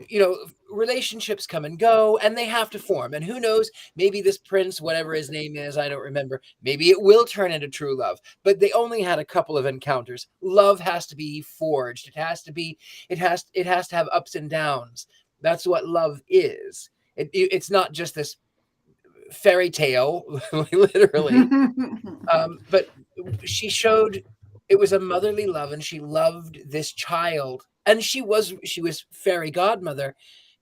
you know, relationships come and go and they have to form. And who knows, maybe this prince, whatever his name is, I don't remember, maybe it will turn into true love. But they only had a couple of encounters. Love has to be forged. It has to have ups and downs. That's what love is. It's not just this fairy tale, literally. But she showed it was a motherly love, and she loved this child. And she was fairy godmother,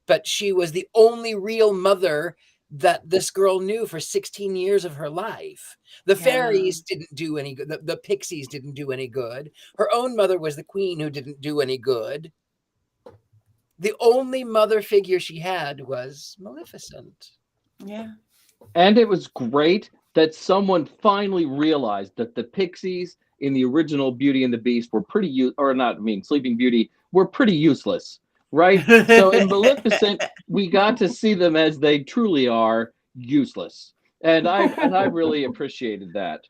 but she was the only real mother that this girl knew for 16 years of her life. The fairies didn't do any good. The pixies didn't do any good. Her own mother was the queen who didn't do any good. the only mother figure she had was Maleficent. Yeah. And it was great that someone finally realized that the pixies in the original Beauty and the Beast were Sleeping Beauty were pretty useless, right? So in Maleficent, we got to see them as they truly are, useless. And I really appreciated that.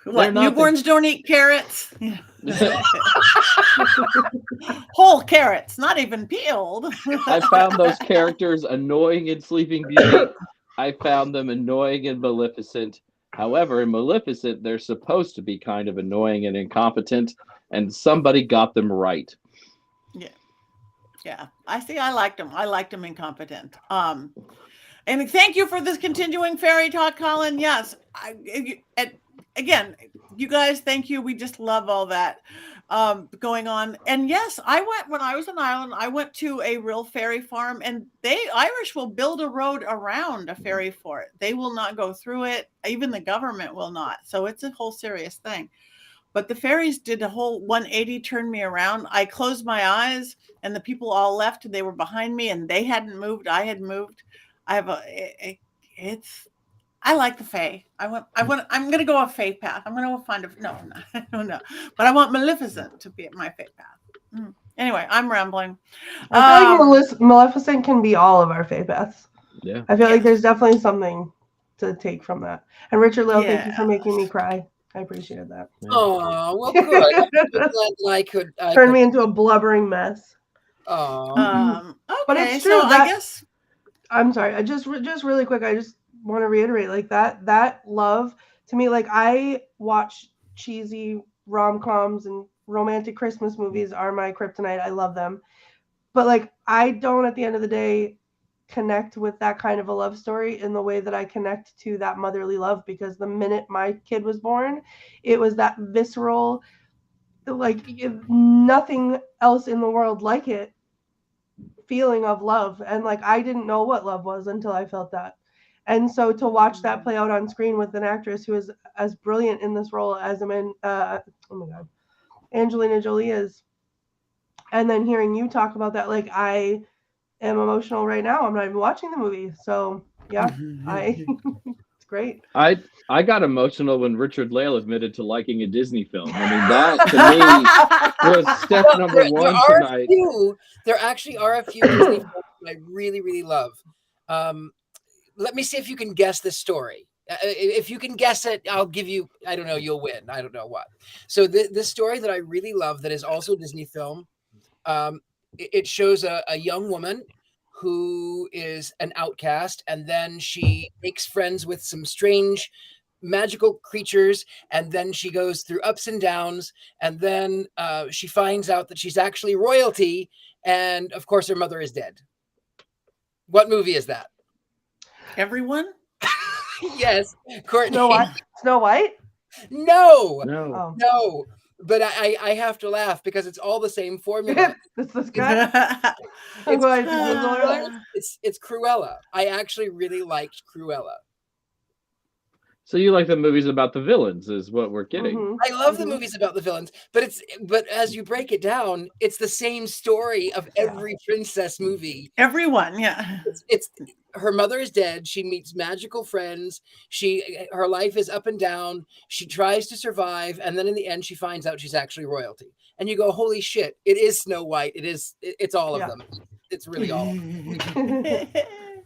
What, newborns don't eat carrots? Whole carrots, not even peeled. I found those characters annoying in Sleeping Beauty. I found them annoying in Maleficent. However, in Maleficent, they're supposed to be kind of annoying and incompetent, and somebody got them right. Yeah. I liked them. I liked them incompetent. And thank you for this continuing fairy talk, Colin. Yes. Again, you guys, thank you. We just love all that going on. And yes, when I was in Ireland, I went to a real fairy farm, and Irish will build a road around a fairy fort. They will not go through it. Even the government will not. So it's a whole serious thing. But the fairies did a whole 180, turned me around. I closed my eyes, and the people all left, and they were behind me, and they hadn't moved. I had moved. I like the Fae. I'm going to go a Fae path. I'm going to find no. But I want Maleficent to be my Fae path. Anyway, I'm rambling. I feel like Maleficent can be all of our Fae paths. Yeah. I feel like there's definitely something to take from that. And Richard-Lael, thank you for making me cry. I appreciated that. Oh, well, good. I could turn me into a blubbering mess. Oh. Okay, but it's true. So I guess I'm sorry. I just really quick. I just want to reiterate, like that love to me. Like, I watch cheesy rom-coms and romantic Christmas movies are my kryptonite. I love them, but like I don't, at the end of the day, connect with that kind of a love story in the way that I connect to that motherly love, because the minute my kid was born, it was that visceral, like nothing else in the world like it, feeling of love. And like I didn't know what love was until I felt that. And so to watch that play out on screen with an actress who is as brilliant in this role as Angelina Jolie is, and then hearing you talk about that, like I am emotional right now. I'm not even watching the movie. So yeah, it's great. I got emotional when Richard-Lael admitted to liking a Disney film. I mean, that to me was step number one tonight. There actually are a few Disney films that I really, really love. Let me see if you can guess this story. If you can guess it, I'll give you, I don't know, you'll win. I don't know what. So this story that I really love that is also a Disney film, it shows a young woman who is an outcast, and then she makes friends with some strange magical creatures, and then she goes through ups and downs, and then she finds out that she's actually royalty, and of course her mother is dead. What movie is that? Everyone? Yes. Courtney. Snow White? No. Oh. No. But I have to laugh because it's all the same formula. It's Cruella. I actually really liked Cruella. So you like the movies about the villains, is what we're getting. Mm-hmm. I love the movies about the villains, but as you break it down, it's the same story of every princess movie. Everyone, yeah. It's her mother is dead. She meets magical friends. Her life is up and down. She tries to survive, and then in the end, she finds out she's actually royalty. And you go, "Holy shit! It is Snow White. It's all of them. It's really all of them."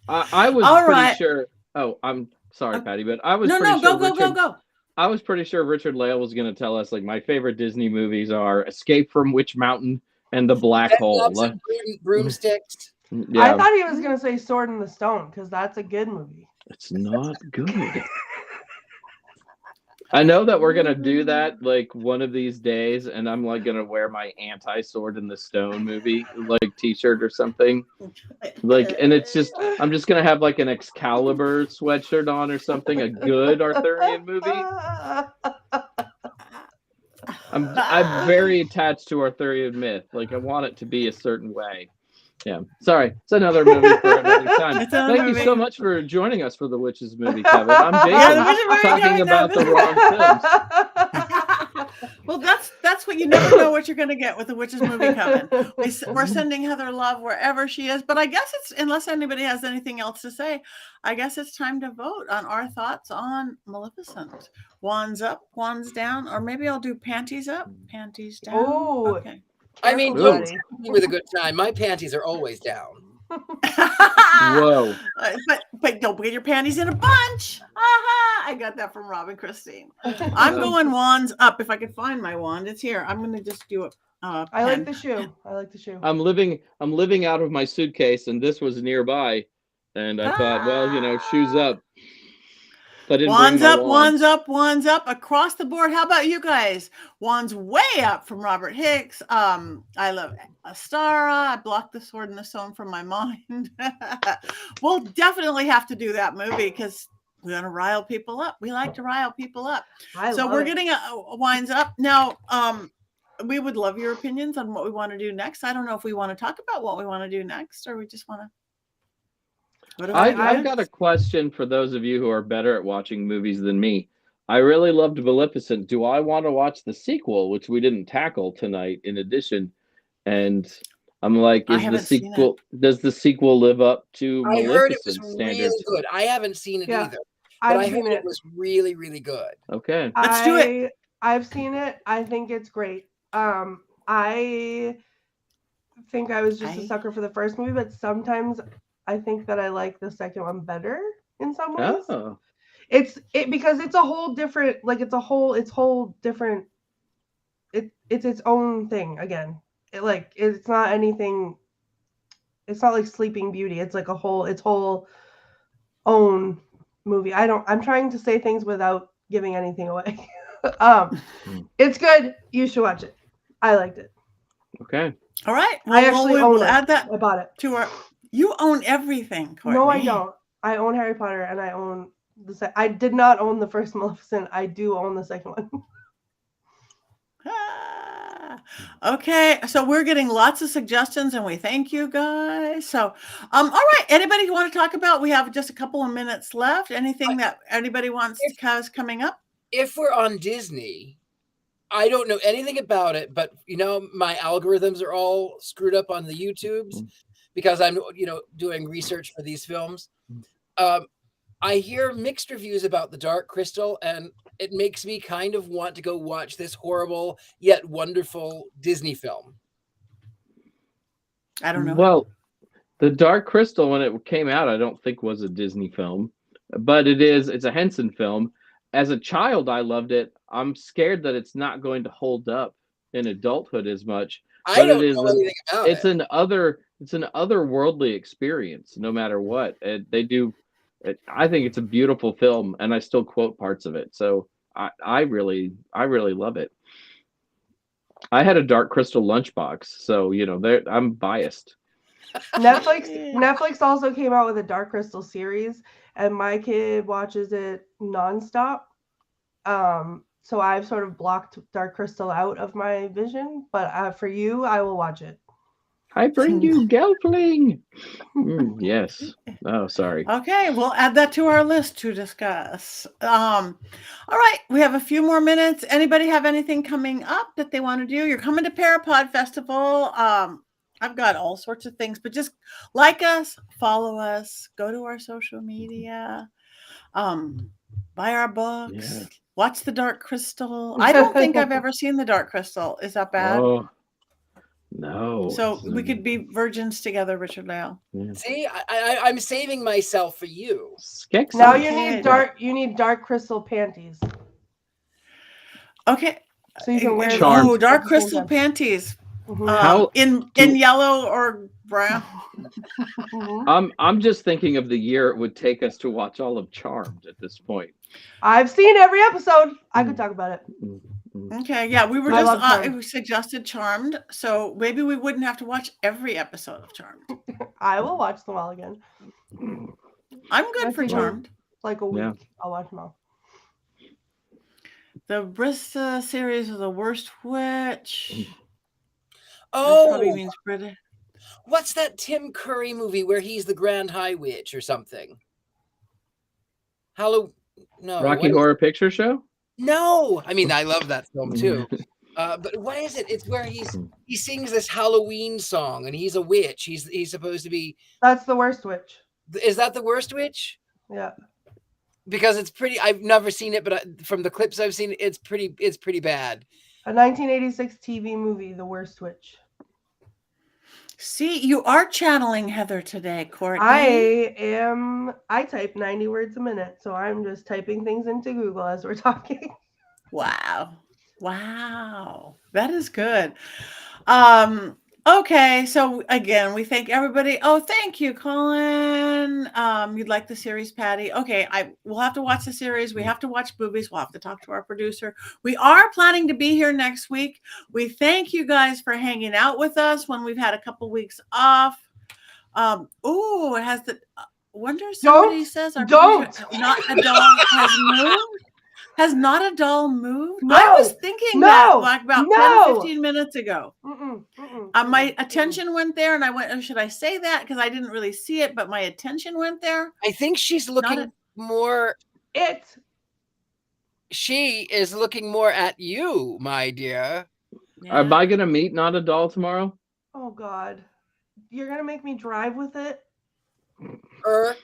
I was pretty sure. Oh, I'm sorry, Patty, but I was go. I was pretty sure Richard-Lael was going to tell us, like, my favorite Disney movies are Escape from Witch Mountain and The Black Hole. Broomsticks. Yeah. I thought he was going to say Sword in the Stone, because that's a good movie. It's not good. I know that we're going to do that, like, one of these days, and I'm, like, going to wear my anti-Sword in the Stone movie, like, t-shirt or something. Like, and it's just, I'm just going to have, like, an Excalibur sweatshirt on or something, a good Arthurian movie. I'm very attached to Arthurian myth. Like, I want it to be a certain way. Yeah, sorry. It's another movie for another time. Thank you so much for joining us for the Witches movie, Kevin. I'm Jason, talking about the wrong films. Well, that's what you never know what you're going to get with the Witches Movie Coven. We're sending Heather love wherever she is, but I guess it's, unless anybody has anything else to say, I guess it's time to vote on our thoughts on Maleficent. Wands up, wands down, or maybe I'll do panties up, panties down. Oh, Okay. I mean, Careful, look, buddy. with a good time. My panties are always down. Whoa. But don't get your panties in a bunch. Aha! I got that from Robin Christine. I'm going wands up. If I could find my wand, it's here. I'm going to just do it. I like the shoe. I like the shoe. I'm living out of my suitcase, and this was nearby, and I thought, well, you know, shoes up. So I didn't bring Wands my up, wand. wands up, wands up across the board. How about you guys? Wands way up from Robert Hicks. I love Astara. I blocked the sword and the stone from my mind. We'll definitely have to do that movie because we're gonna rile people up. We like to rile people up. So we're getting a winds up now. We would love your opinions on what we want to do next. I don't know if we want to talk about what we want to do next, or we just want to. I've got a question for those of you who are better at watching movies than me. I really loved Maleficent. Do I want to watch the sequel, which we didn't tackle tonight in addition? And I'm like, does the sequel live up to I heard it was Maleficent really standards? good. I haven't seen it either. But I heard it was really, really good. Okay. Let's do it. I've seen it. I think it's great. I think I was just a sucker for the first movie, but sometimes I think that I like the second one better in some ways. Oh. It's because it's a whole different, like it's whole different. It's its own thing again. It's not anything. It's not like Sleeping Beauty. It's like its whole own movie. I'm trying to say things without giving anything away. It's good. You should watch it. I liked it. Okay. All right. I actually own it. Add that. I bought it. To our. You own everything, Courtney. No, I don't. I own Harry Potter, and I own I did not own the first Maleficent. I do own the second one. Okay, so we're getting lots of suggestions, and we thank you guys. So, all right. Anybody want to talk about? We have just a couple of minutes left. Anything that anybody wants to have coming up? If we're on Disney, I don't know anything about it, but you know, my algorithms are all screwed up on the YouTubes because I'm, doing research for these films. I hear mixed reviews about The Dark Crystal, and it makes me kind of want to go watch this horrible yet wonderful Disney film. I don't know. Well, The Dark Crystal, when it came out, I don't think was a Disney film, but it's a Henson film. As a child, I loved it. I'm scared that it's not going to hold up in adulthood as much. I don't know anything about it. It's an otherworldly experience, no matter what. I think it's a beautiful film, and I still quote parts of it. So I really love it. I had a Dark Crystal lunchbox, so I'm biased. Netflix also came out with a Dark Crystal series, and my kid watches it nonstop. So I've sort of blocked Dark Crystal out of my vision, but for you, I will watch it. I bring you Gelfling. Yes. Oh, sorry. Okay, we'll add that to our list to discuss. All right, we have a few more minutes. Anybody have anything coming up that they want to do? You're coming to Parapod Festival. I've got all sorts of things, but just like us, follow us, go to our social media, buy our books, watch The Dark Crystal. I don't think I've ever seen The Dark Crystal. Is that bad? Oh. No. So we could be virgins together, Richard-Lael. Yeah. See, I'm saving myself for you. Now you need dark crystal panties. Okay. So you can wear dark crystal panties. In yellow or brown. I'm just thinking of the year it would take us to watch all of Charmed at this point. I've seen every episode. I could talk about it. Okay, yeah, we were just we suggested Charmed, so maybe we wouldn't have to watch every episode of Charmed. I will watch them all again. I'm good for Charmed. Like a week, I'll watch them all. The Brista series of The Worst Witch. Oh, probably means British. What's that Tim Curry movie where he's the Grand High Witch or something? Rocky Horror Picture Show? No, I mean I love that film too. But what is it? It's where he sings this Halloween song, and he's a witch. He's supposed to be. That's The Worst Witch. Is that The Worst Witch? Yeah. Because it's pretty. I've never seen it, but from the clips I've seen, it's pretty bad. A 1986 TV movie, The Worst Witch. See, you are channeling Heather today, Courtney. I type 90 words a minute, so I'm just typing things into Google as we're talking. Wow. That is good. Okay, so again, we thank everybody. Oh, thank you, Colin. You'd like the series, Patti? Okay, we'll have to watch the series. We have to watch movies. We'll have to talk to our producer. We are planning to be here next week. We thank you guys for hanging out with us when we've had a couple weeks off. It has the wonder somebody says our producer, not a doll has moved. Has not a doll moved? No, I was thinking that like about 10, 15 minutes ago. My attention went there, and I went, oh, should I say that? Because I didn't really see it, but my attention went there. I think she's looking more. She is looking more at you, my dear. Yeah. Am I going to meet Not a Doll tomorrow? Oh, God. You're going to make me drive with it? Her.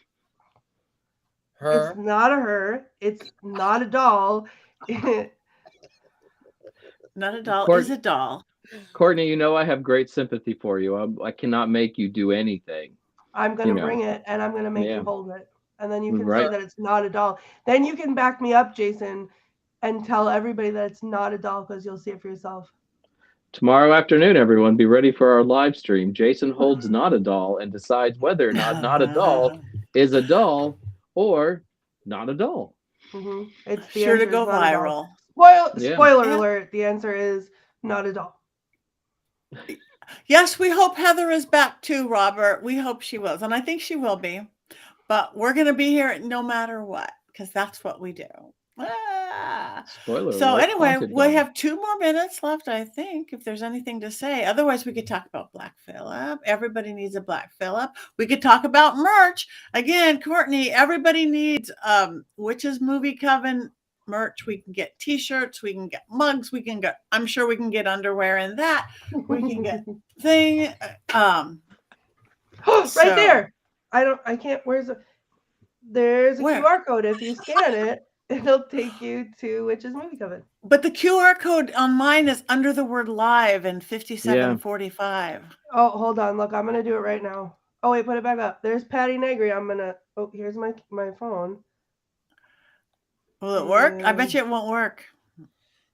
It's not a her. It's not a doll. Not a doll is a doll. Courtney, you know I have great sympathy for you. I cannot make you do anything. I'm going to bring it, and I'm going to make you hold it. And then you can say that it's not a doll. Then you can back me up, Jason, and tell everybody that it's not a doll because you'll see it for yourself. Tomorrow afternoon, everyone, be ready for our live stream. Jason holds Not a Doll and decides whether or not a doll is a doll or not a doll. It's sure to go viral. Spoiler alert, the answer is not a doll. Yes, we hope Heather is back too, Robert. We hope she will. And I think she will be. But we're going to be here no matter what, because that's what we do. Spoiler so anyway, we have 2 more minutes left, I think, if there's anything to say. Otherwise, we could talk about Black Phillip. Everybody needs a Black Phillip. We could talk about merch. Again, Courtney, everybody needs Witches Movie Coven merch. We can get t-shirts, we can get mugs, we can get, I'm sure we can get underwear in that. We can get thing. Right there. There's a QR code. If you scan it, it'll take you to Witches Movie Coven. But the QR code on mine is under the word live and 5745. Oh, hold on. Look, I'm going to do it right now. Oh, wait, put it back up. There's Patti Negri. Here's my phone. Will it work? I bet you it won't work.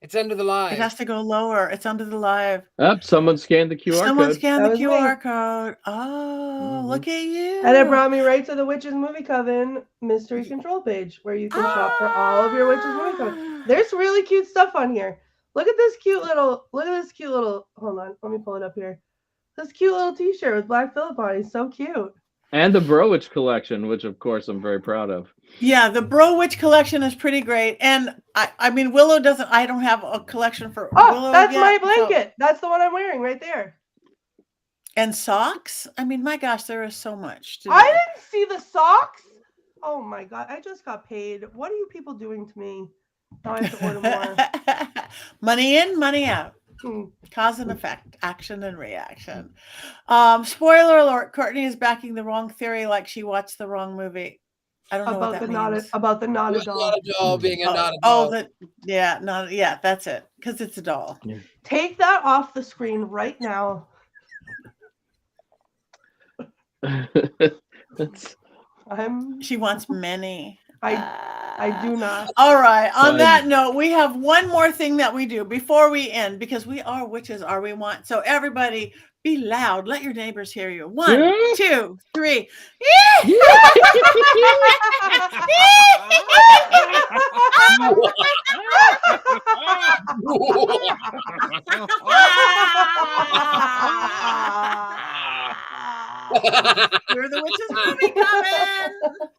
It's under the live. It has to go lower. It's under the live. Someone scanned the QR code. Someone scanned the QR code. Oh, look at you. And it brought me right to the Witches Movie Coven mystery control page where you can shop for all of your Witches Movie Coven. There's really cute stuff on here. Look at this cute little, hold on, let me pull it up here. This cute little t-shirt with Black Phillip on it. He's so cute. And the Bro Witch collection, which of course I'm very proud of. Yeah, the Bro Witch collection is pretty great. And I mean, Willow I don't have a collection for Willow. That's my blanket. So. That's the one I'm wearing right there. And socks? I mean, my gosh, there is so much. I didn't see the socks. Oh my God, I just got paid. What are you people doing to me? Now I have to order more. Money in, money out. Cause and effect, action and reaction. Spoiler alert, Courtney is backing the wrong theory like she watched the wrong movie. I don't know what that means. About the not a doll. Not a doll being a not a doll. That's it. Because it's a doll. Yeah. Take that off the screen right now. She wants many. I do not. All right. On that note, we have one more thing that we do before we end, because we are witches, we want. So everybody be loud. Let your neighbors hear you. 1, 2, 3. We're the Witches Movie Coven.